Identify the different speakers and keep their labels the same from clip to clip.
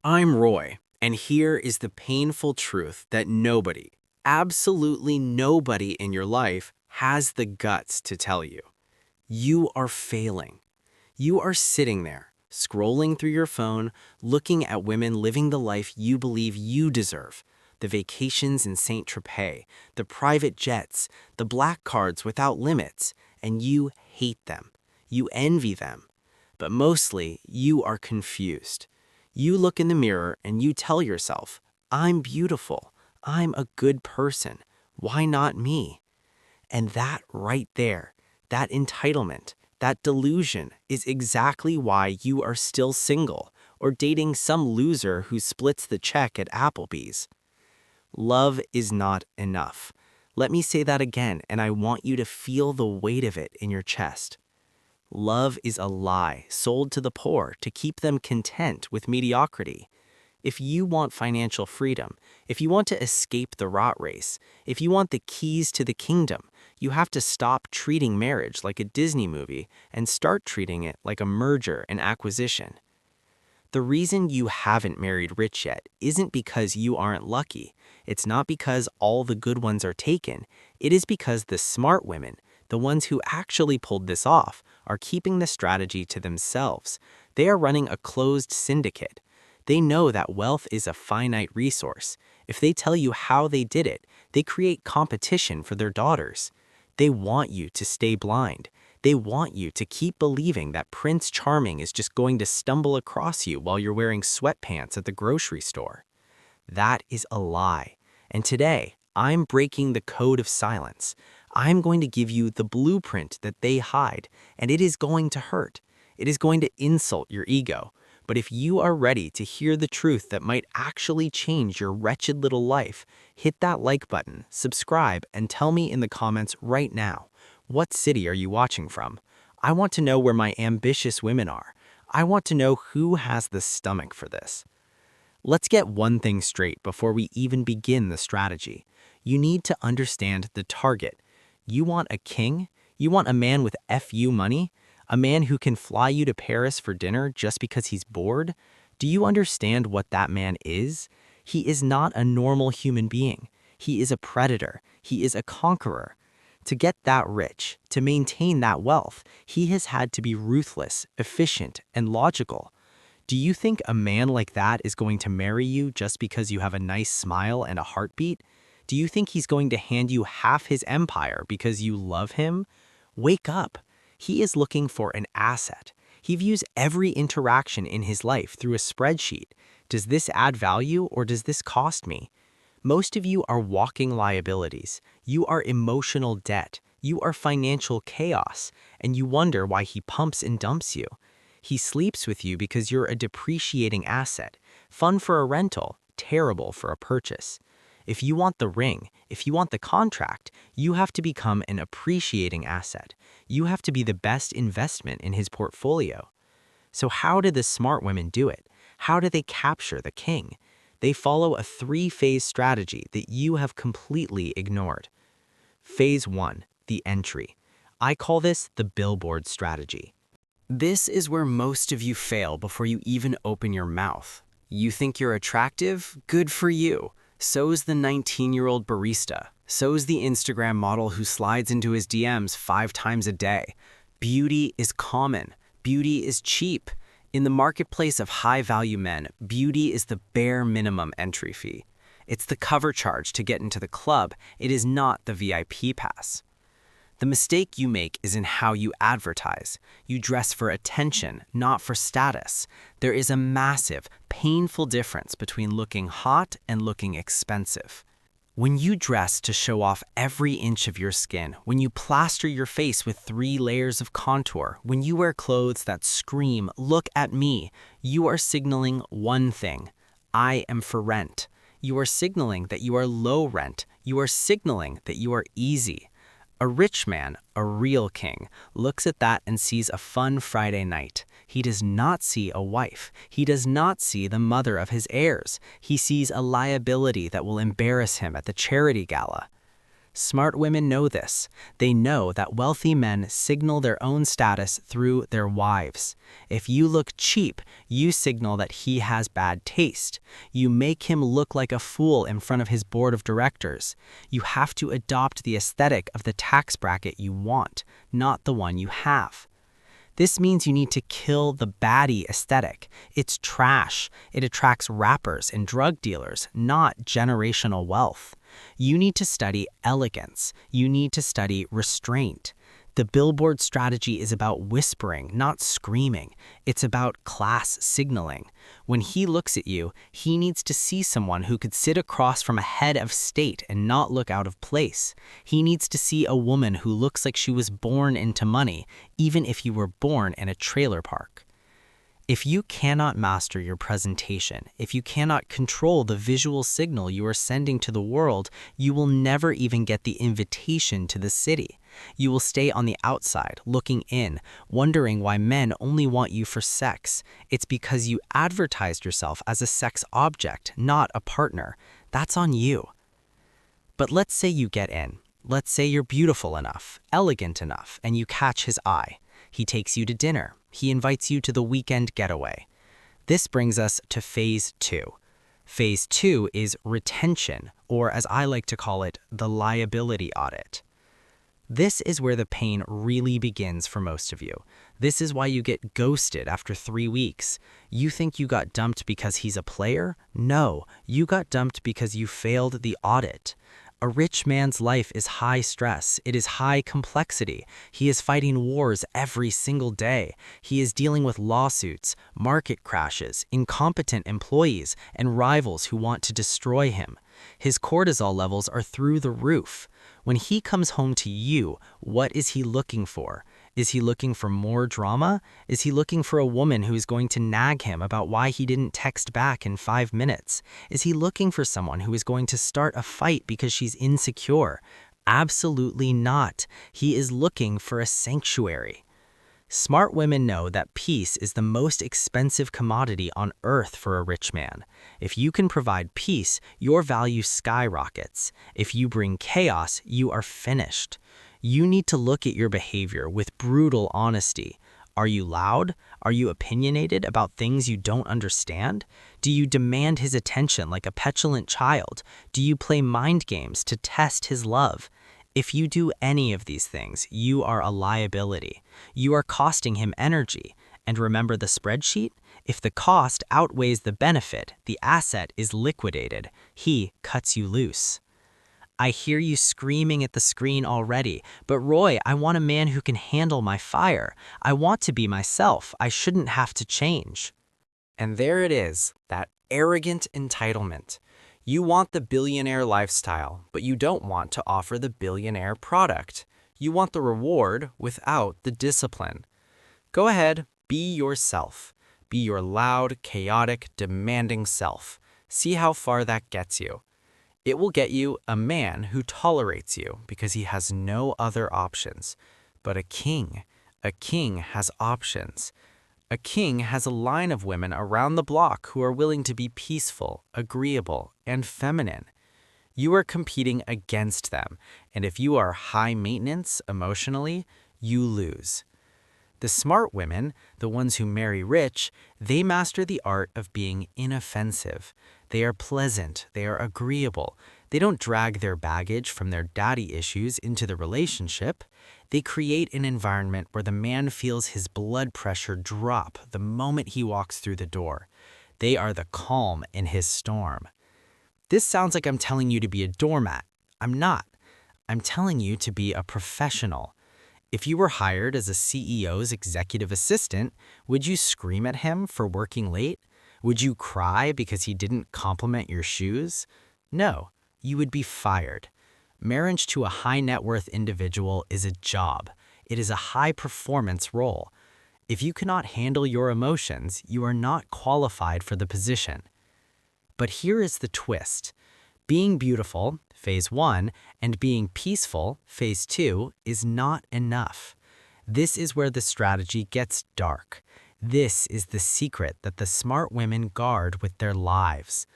Speaker 1: I'm Roy, and here is the painful truth that nobody, absolutely nobody in your life has the guts to tell you. You are failing. You are sitting there, scrolling through your phone, looking at women living the life you believe you deserve. The vacations in St. Tropez, the private jets, the black cards without limits, and you hate them. You envy them. But mostly, you are confused. You look in the mirror and you tell yourself, I'm beautiful. I'm a good person. Why not me? And that right there, that entitlement, that delusion is exactly why you are still single or dating some loser who splits the check at Applebee's. Love is not enough. Let me say that again, and I want you to feel the weight of it in your chest. Love is a lie sold to the poor to keep them content with mediocrity. If you want financial freedom, if you want to escape the rat race, if you want the keys to the kingdom, you have to stop treating marriage like a Disney movie and start treating it like a merger and acquisition. The reason you haven't married rich yet isn't because you aren't lucky. It's not because all the good ones are taken. It is because the smart women, the ones who actually pulled this off, are keeping the strategy to themselves. They are running a closed syndicate. They know that wealth is a finite resource. If they tell you how they did it, they create competition for their daughters. They want you to stay blind. They want you to keep believing that Prince Charming is just going to stumble across you while you're wearing sweatpants at the grocery store. That is a lie. And today, I'm breaking the code of silence. I'm going to give you the blueprint that they hide, and it is going to hurt. It is going to insult your ego. But if you are ready to hear the truth that might actually change your wretched little life, hit that like button, subscribe, and tell me in the comments right now. What city are you watching from? I want to know where my ambitious women are. I want to know who has the stomach for this. Let's get one thing straight before we even begin the strategy. You need to understand the target. You want a king? You want a man with FU money? A man who can fly you to Paris for dinner just because he's bored? Do you understand what that man is? He is not a normal human being. He is a predator. He is a conqueror. To get that rich, to maintain that wealth, he has had to be ruthless, efficient, and logical. Do you think a man like that is going to marry you just because you have a nice smile and a heartbeat? Do you think he's going to hand you half his empire because you love him? Wake up. He is looking for an asset. He views every interaction in his life through a spreadsheet. Does this add value or does this cost me? Most of you are walking liabilities. You are emotional debt. You are financial chaos, and you wonder why he pumps and dumps you. He sleeps with you because you're a depreciating asset, fun for a rental, terrible for a purchase. If you want the ring, if you want the contract, you have to become an appreciating asset. You have to be the best investment in his portfolio. So how do the smart women do it? How do they capture the king? They follow a three-phase strategy that you have completely ignored. Phase 1, the entry. I call this the billboard strategy. This is where most of you fail before you even open your mouth. You think you're attractive? Good for you. So's the 19-year-old barista. So's the Instagram model who slides into his DMs 5 times a day. Beauty is common. Beauty is cheap. In the marketplace of high-value men, beauty is the bare minimum entry fee. It's the cover charge to get into the club. It is not the VIP pass. The mistake you make is in how you advertise. You dress for attention, not for status. There is a massive, painful difference between looking hot and looking expensive. When you dress to show off every inch of your skin, when you plaster your face with 3 layers of contour, when you wear clothes that scream, "Look at me," you are signaling one thing: I am for rent. You are signaling that you are low rent. You are signaling that you are easy. A rich man, a real king, looks at that and sees a fun Friday night. He does not see a wife. He does not see the mother of his heirs. He sees a liability that will embarrass him at the charity gala. Smart women know this. They know that wealthy men signal their own status through their wives. If you look cheap, you signal that he has bad taste. You make him look like a fool in front of his board of directors. You have to adopt the aesthetic of the tax bracket you want, not the one you have. This means you need to kill the baddie aesthetic. It's trash. It attracts rappers and drug dealers, not generational wealth. You need to study elegance. You need to study restraint. The billboard strategy is about whispering, not screaming. It's about class signaling. When he looks at you, he needs to see someone who could sit across from a head of state and not look out of place. He needs to see a woman who looks like she was born into money, even if you were born in a trailer park. If you cannot master your presentation, if you cannot control the visual signal you are sending to the world, you will never even get the invitation to the city. You will stay on the outside, looking in, wondering why men only want you for sex. It's because you advertised yourself as a sex object, not a partner. That's on you. But let's say you get in. Let's say you're beautiful enough, elegant enough, and you catch his eye. He takes you to dinner. He invites you to the weekend getaway. This brings us to phase 2. Phase 2 is retention, or as I like to call it, the liability audit. This is where the pain really begins for most of you. This is why you get ghosted after 3 weeks. You think you got dumped because he's a player? No, you got dumped because you failed the audit. A rich man's life is high stress. It is high complexity. He is fighting wars every single day. He is dealing with lawsuits, market crashes, incompetent employees, and rivals who want to destroy him. His cortisol levels are through the roof. When he comes home to you, what is he looking for? Is he looking for more drama? Is he looking for a woman who is going to nag him about why he didn't text back in 5 minutes? Is he looking for someone who is going to start a fight because she's insecure? Absolutely not. He is looking for a sanctuary. Smart women know that peace is the most expensive commodity on earth for a rich man. If you can provide peace, your value skyrockets. If you bring chaos, you are finished. You need to look at your behavior with brutal honesty. Are you loud? Are you opinionated about things you don't understand? Do you demand his attention like a petulant child? Do you play mind games to test his love? If you do any of these things, you are a liability. You are costing him energy. And remember the spreadsheet? If the cost outweighs the benefit, the asset is liquidated. He cuts you loose. I hear you screaming at the screen already, but Roy, I want a man who can handle my fire. I want to be myself. I shouldn't have to change. And there it is, that arrogant entitlement. You want the billionaire lifestyle, but you don't want to offer the billionaire product. You want the reward without the discipline. Go ahead, be yourself. Be your loud, chaotic, demanding self. See how far that gets you. It will get you a man who tolerates you because he has no other options. But a king has options. A king has a line of women around the block who are willing to be peaceful, agreeable, and feminine. You are competing against them, and if you are high maintenance emotionally, you lose. The smart women, the ones who marry rich, they master the art of being inoffensive. They are pleasant, they are agreeable. They don't drag their baggage from their daddy issues into the relationship. They create an environment where the man feels his blood pressure drop the moment he walks through the door. They are the calm in his storm. This sounds like I'm telling you to be a doormat. I'm not. I'm telling you to be a professional. If you were hired as a CEO's executive assistant, would you scream at him for working late? Would you cry because he didn't compliment your shoes? No, you would be fired. Marriage to a high net worth individual is a job. It is a high performance role. If you cannot handle your emotions, you are not qualified for the position. But here is the twist. Being beautiful, phase 1, and being peaceful, phase 2, is not enough. This is where the strategy gets dark. This is the secret that the smart women guard with their lives.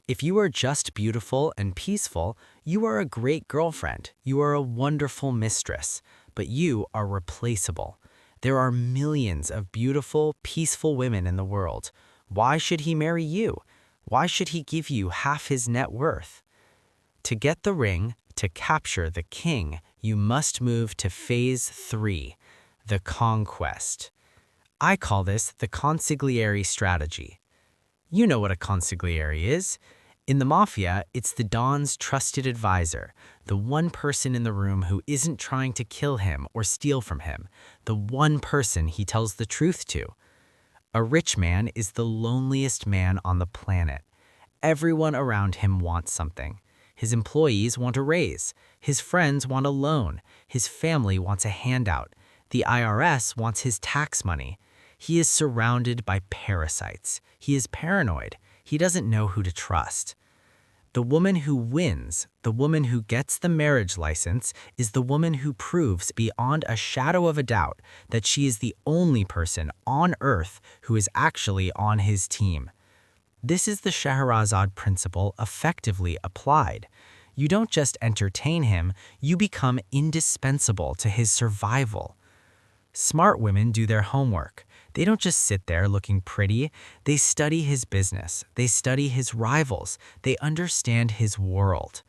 Speaker 1: If you are just beautiful and peaceful, you are a great girlfriend. You are a wonderful mistress, but you are replaceable. There are millions of beautiful, peaceful women in the world. Why should he marry you? Why should he give you half his net worth? To get the ring, to capture the king, you must move to phase 3, the conquest. I call this the consigliere strategy. You know what a consigliere is. In the mafia, it's the Don's trusted advisor, the one person in the room who isn't trying to kill him or steal from him, the one person he tells the truth to. A rich man is the loneliest man on the planet. Everyone around him wants something. His employees want a raise. His friends want a loan. His family wants a handout. The IRS wants his tax money. He is surrounded by parasites. He is paranoid. He doesn't know who to trust. The woman who wins, the woman who gets the marriage license, is the woman who proves beyond a shadow of a doubt that she is the only person on earth who is actually on his team. This is the Scheherazade principle effectively applied. You don't just entertain him, you become indispensable to his survival. Smart women do their homework. They don't just sit there looking pretty. They study his business. They study his rivals. They understand his world.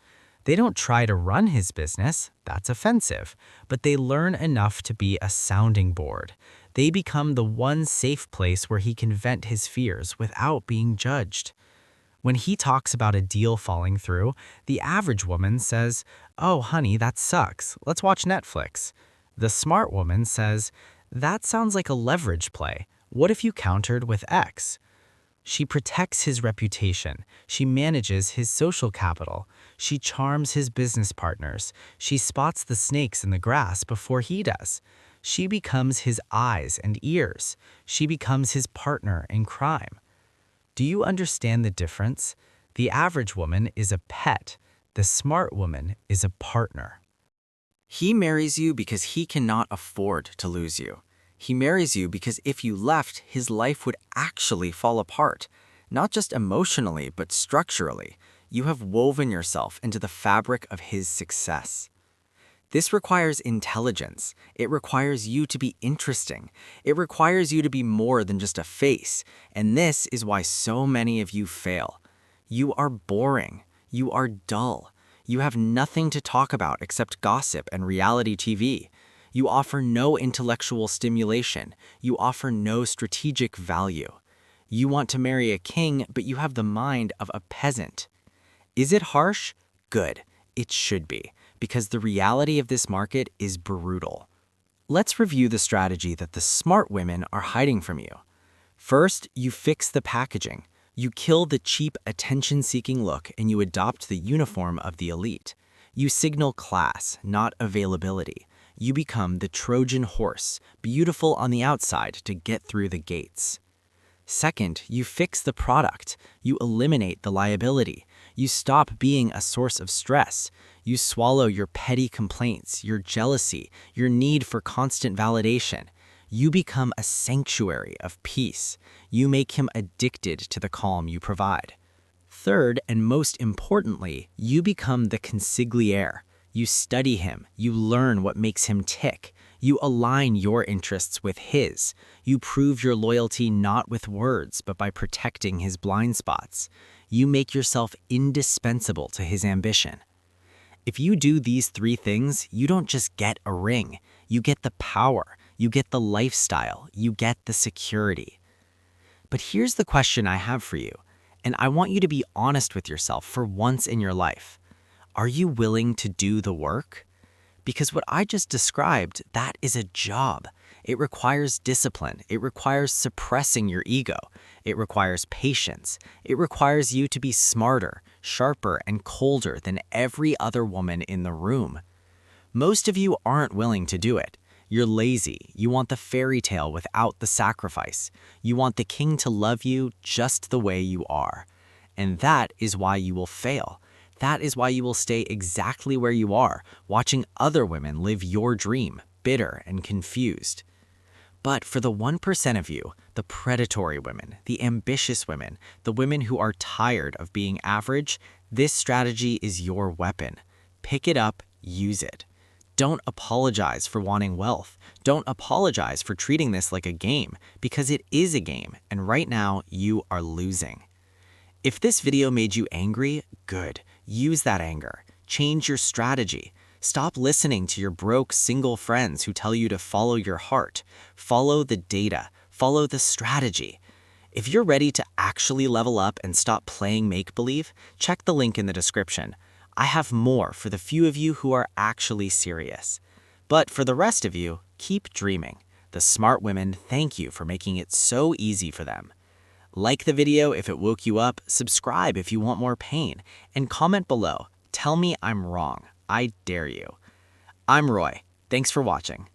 Speaker 1: They don't try to run his business. That's offensive. But they learn enough to be a sounding board. They become the one safe place where he can vent his fears without being judged. When he talks about a deal falling through, the average woman says, "Oh, honey, that sucks. Let's watch Netflix." The smart woman says, "That sounds like a leverage play. What if you countered with X?" She protects his reputation. She manages his social capital. She charms his business partners. She spots the snakes in the grass before he does. She becomes his eyes and ears. She becomes his partner in crime. Do you understand the difference? The average woman is a pet. The smart woman is a partner. He marries you because he cannot afford to lose you. He marries you because if you left, his life would actually fall apart. Not just emotionally, but structurally. You have woven yourself into the fabric of his success. This requires intelligence. It requires you to be interesting. It requires you to be more than just a face. And this is why so many of you fail. You are boring. You are dull. You have nothing to talk about except gossip and reality TV. You offer no intellectual stimulation. You offer no strategic value. You want to marry a king, but you have the mind of a peasant. Is it harsh? Good. It should be, because the reality of this market is brutal. Let's review the strategy that the smart women are hiding from you. First, you fix the packaging. You kill the cheap, attention-seeking look and you adopt the uniform of the elite. You signal class, not availability. You become the Trojan horse, beautiful on the outside to get through the gates. Second, you fix the product. You eliminate the liability. You stop being a source of stress. You swallow your petty complaints, your jealousy, your need for constant validation. You become a sanctuary of peace. You make him addicted to the calm you provide. Third, and most importantly, you become the consigliere. You study him. You learn what makes him tick. You align your interests with his. You prove your loyalty not with words, but by protecting his blind spots. You make yourself indispensable to his ambition. If you do these 3 things, you don't just get a ring. You get the power. You get the lifestyle. You get the security. But here's the question I have for you, and I want you to be honest with yourself for once in your life. Are you willing to do the work? Because what I just described, that is a job. It requires discipline. It requires suppressing your ego. It requires patience. It requires you to be smarter, sharper, and colder than every other woman in the room. Most of you aren't willing to do it. You're lazy. You want the fairy tale without the sacrifice. You want the king to love you just the way you are. And that is why you will fail. That is why you will stay exactly where you are, watching other women live your dream, bitter and confused. But for the 1% of you, the predatory women, the ambitious women, the women who are tired of being average, this strategy is your weapon. Pick it up, use it. Don't apologize for wanting wealth. Don't apologize for treating this like a game, because it is a game, and right now you are losing. If this video made you angry, good. Use that anger. Change your strategy. Stop listening to your broke single friends who tell you to follow your heart. Follow the data. Follow the strategy. If you're ready to actually level up and stop playing make-believe, check the link in the description. I have more for the few of you who are actually serious. But for the rest of you, keep dreaming. The smart women thank you for making it so easy for them. Like the video if it woke you up, subscribe if you want more pain, and comment below. Tell me I'm wrong. I dare you. I'm Roy. Thanks for watching.